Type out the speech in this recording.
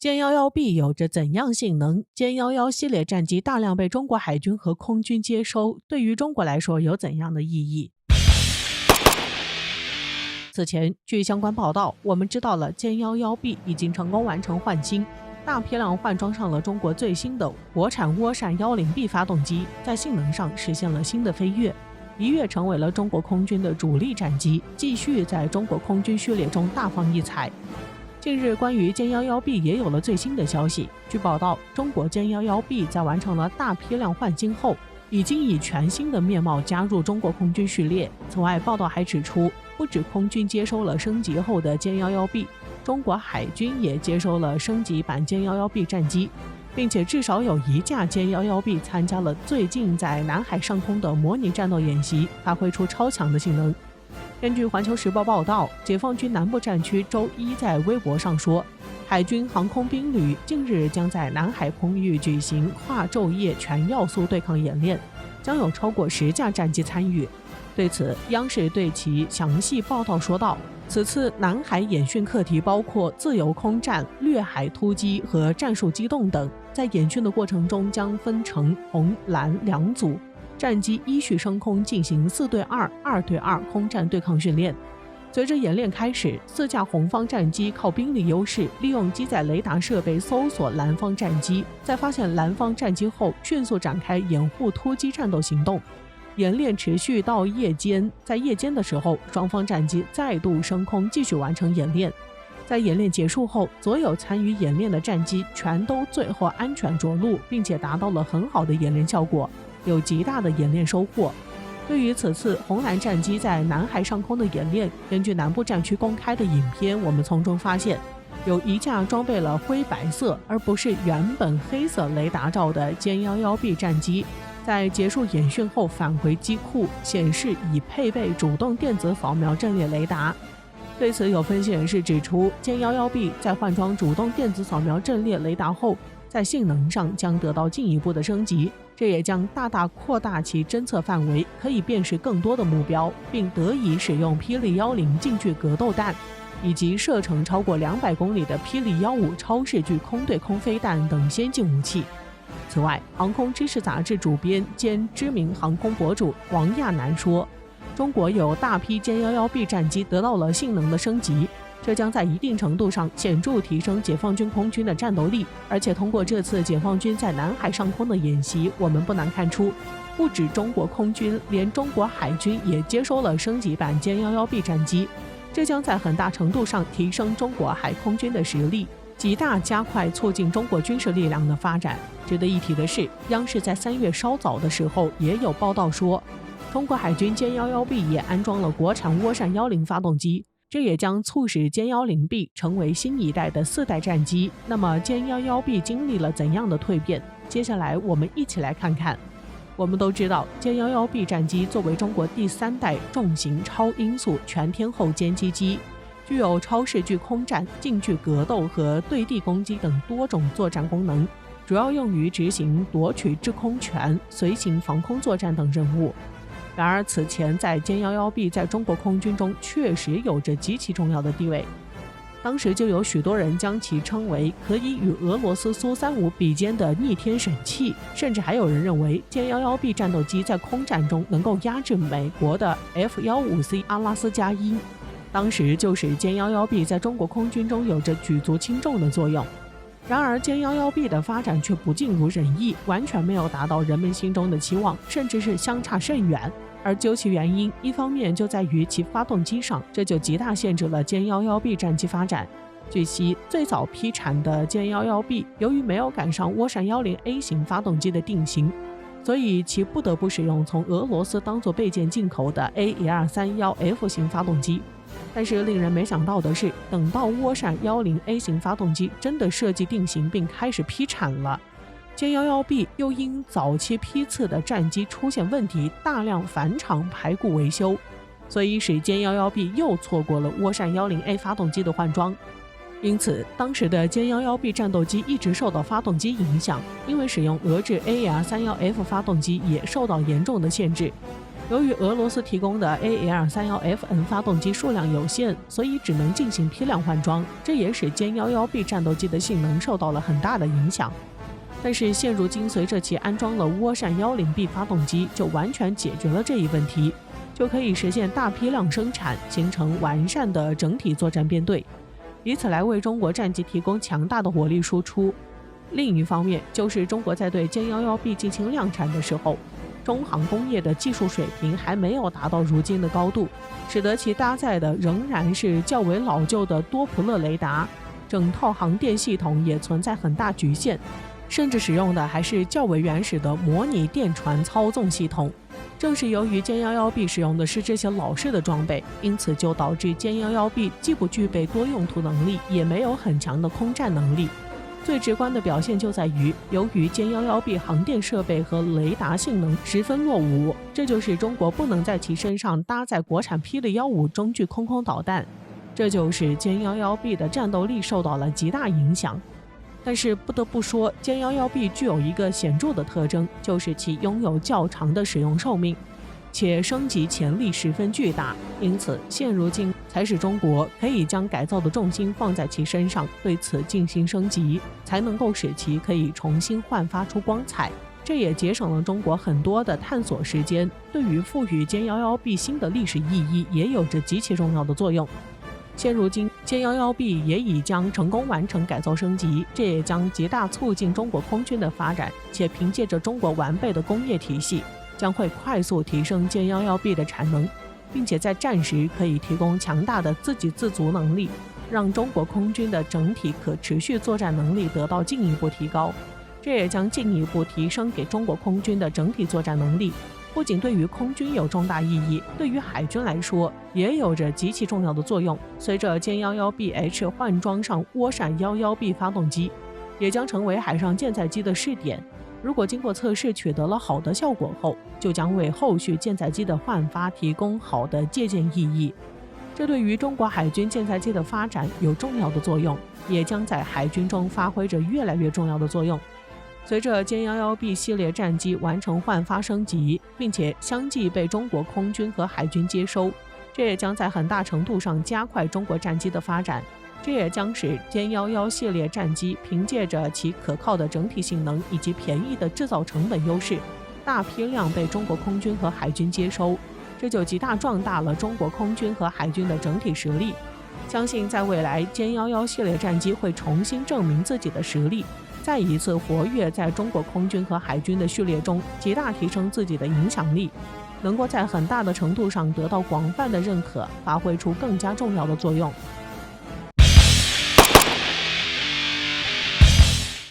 歼 11B 有着怎样性能？歼11系列战机大量被中国海军和空军接收，对于中国来说有怎样的意义？此前，据相关报道，我们知道了歼 11B 已经成功完成换新，大批量换装上了中国最新的国产涡扇 10B 发动机，在性能上实现了新的飞跃，一跃成为了中国空军的主力战机，继续在中国空军序列中大放异彩。近日，关于歼 11B 也有了最新的消息。据报道，中国歼 11B 在完成了大批量换新后，已经以全新的面貌加入中国空军序列。此外，报道还指出，不止空军接收了升级后的歼 11B， 中国海军也接收了升级版歼 11B 战机，并且至少有一架歼 11B 参加了最近在南海上空的模拟战斗演习，发挥出超强的性能。根据环球时报报道，解放军南部战区周一在微博上说，海军航空兵旅近日将在南海空域举行跨昼夜全要素对抗演练，将有超过10架战机参与。对此，央视对其详细报道说道，此次南海演训课题包括自由空战、掠海突击和战术机动等，在演训的过程中将分成红蓝两组，战机依序升空进行4对2、2对2空战对抗训练。随着演练开始，4架红方战机靠兵力优势，利用机载雷达设备搜索蓝方战机，在发现蓝方战机后，迅速展开掩护突击战斗行动。演练持续到夜间，在夜间的时候，双方战机再度升空继续完成演练。在演练结束后，所有参与演练的战机全都最后安全着陆，并且达到了很好的演练效果，有极大的演练收获。对于此次红蓝战机在南海上空的演练，根据南部战区公开的影片，我们从中发现，有一架装备了灰白色而不是原本黑色雷达罩的歼 11B 战机，在结束演训后返回机库，显示已配备主动电子扫描阵列雷达。对此，有分析人士指出，歼 11B 在换装主动电子扫描阵列雷达后，在性能上将得到进一步的升级，这也将大大扩大其侦测范围，可以辨识更多的目标，并得以使用霹雳10近距格斗弹，以及射程超过200公里的霹雳15超视距空对空飞弹等先进武器。此外，航空知识杂志主编兼知名航空博主王亚楠说，中国有大批歼 11B 战机得到了性能的升级，这将在一定程度上显著提升解放军空军的战斗力。而且通过这次解放军在南海上空的演习，我们不难看出，不止中国空军，连中国海军也接收了升级版歼 11B 战机，这将在很大程度上提升中国海空军的实力，极大加快促进中国军事力量的发展。值得一提的是，央视在3月稍早的时候也有报道说，中国海军歼 11B 也安装了国产涡扇10发动机，这也将促使歼 10B 成为新一代的4代战机。那么歼 11B 经历了怎样的蜕变？接下来我们一起来看看。我们都知道，歼 11B 战机作为中国第3代重型超音速全天候歼击机，具有超视距空战、近距格斗和对地攻击等多种作战功能，主要用于执行夺取制空权、随行防空作战等任务。然而，此前在歼 11B 在中国空军中确实有着极其重要的地位，当时就有许多人将其称为可以与俄罗斯苏35比肩的逆天神器，甚至还有人认为歼 11B 战斗机在空战中能够压制美国的 F-15C 阿拉斯加鹰，当时就使歼 11B 在中国空军中有着举足轻重的作用。然而歼 11B 的发展却不尽如人意，完全没有达到人们心中的期望，甚至是相差甚远。而究其原因，一方面就在于其发动机上，这就极大限制了歼 11B 战机发展。据悉，最早批产的歼 11B 由于没有赶上涡扇10A 型发动机的定型，所以其不得不使用从俄罗斯当作备件进口的 AL31F 型发动机。但是令人没想到的是，等到涡扇10A 型发动机真的设计定型并开始批产了，歼 11B 又因早期批次的战机出现问题，大量返厂排故维修，所以使歼 11B 又错过了涡扇10A 发动机的换装。因此，当时的歼 11B 战斗机一直受到发动机影响，因为使用俄制AL31F 发动机也受到严重的限制。由于俄罗斯提供的 AL31FN 发动机数量有限，所以只能进行批量换装，这也使歼 11B 战斗机的性能受到了很大的影响。但是现如今，随着其安装了涡扇 10B 发动机，就完全解决了这一问题，就可以实现大批量生产，形成完善的整体作战编队，以此来为中国战机提供强大的火力输出。另一方面，就是中国在对歼 11B 进行量产的时候，中航工业的技术水平还没有达到如今的高度，使得其搭载的仍然是较为老旧的多普勒雷达，整套航电系统也存在很大局限，甚至使用的还是较为原始的模拟电传操纵系统。正是由于歼 11B 使用的是这些老式的装备，因此就导致歼 11B 既不具备多用途能力，也没有很强的空战能力。最直观的表现就在于，由于歼 11B 航电设备和雷达性能十分落伍，这就使中国不能在其身上搭载国产霹雳15中距空空导弹，这就使歼 11B 的战斗力受到了极大影响。但是不得不说，歼 11B 具有一个显著的特征，就是其拥有较长的使用寿命，且升级潜力十分巨大，因此现如今才使中国可以将改造的重心放在其身上，对此进行升级，才能够使其可以重新焕发出光彩。这也节省了中国很多的探索时间，对于赋予歼 11B 新的历史意义也有着极其重要的作用。现如今，歼 11B 也已将成功完成改造升级，这也将极大促进中国空军的发展，且凭借着中国完备的工业体系，将会快速提升歼 11B 的产能，并且在战时可以提供强大的自给自足能力，让中国空军的整体可持续作战能力得到进一步提高。这也将进一步提升给中国空军的整体作战能力，不仅对于空军有重大意义，对于海军来说也有着极其重要的作用。随着歼 11BH 换装上涡扇 11B 发动机，也将成为海上舰载机的试点。如果经过测试取得了好的效果后，就将为后续舰载机的换发提供好的借鉴意义。这对于中国海军舰载机的发展有重要的作用，也将在海军中发挥着越来越重要的作用。随着歼 11B 系列战机完成换发升级，并且相继被中国空军和海军接收，这也将在很大程度上加快中国战机的发展。这也将使歼11系列战机凭借着其可靠的整体性能以及便宜的制造成本优势，大批量被中国空军和海军接收，这就极大壮大了中国空军和海军的整体实力。相信在未来，歼11系列战机会重新证明自己的实力，再一次活跃在中国空军和海军的序列中，极大提升自己的影响力，能够在很大的程度上得到广泛的认可，发挥出更加重要的作用。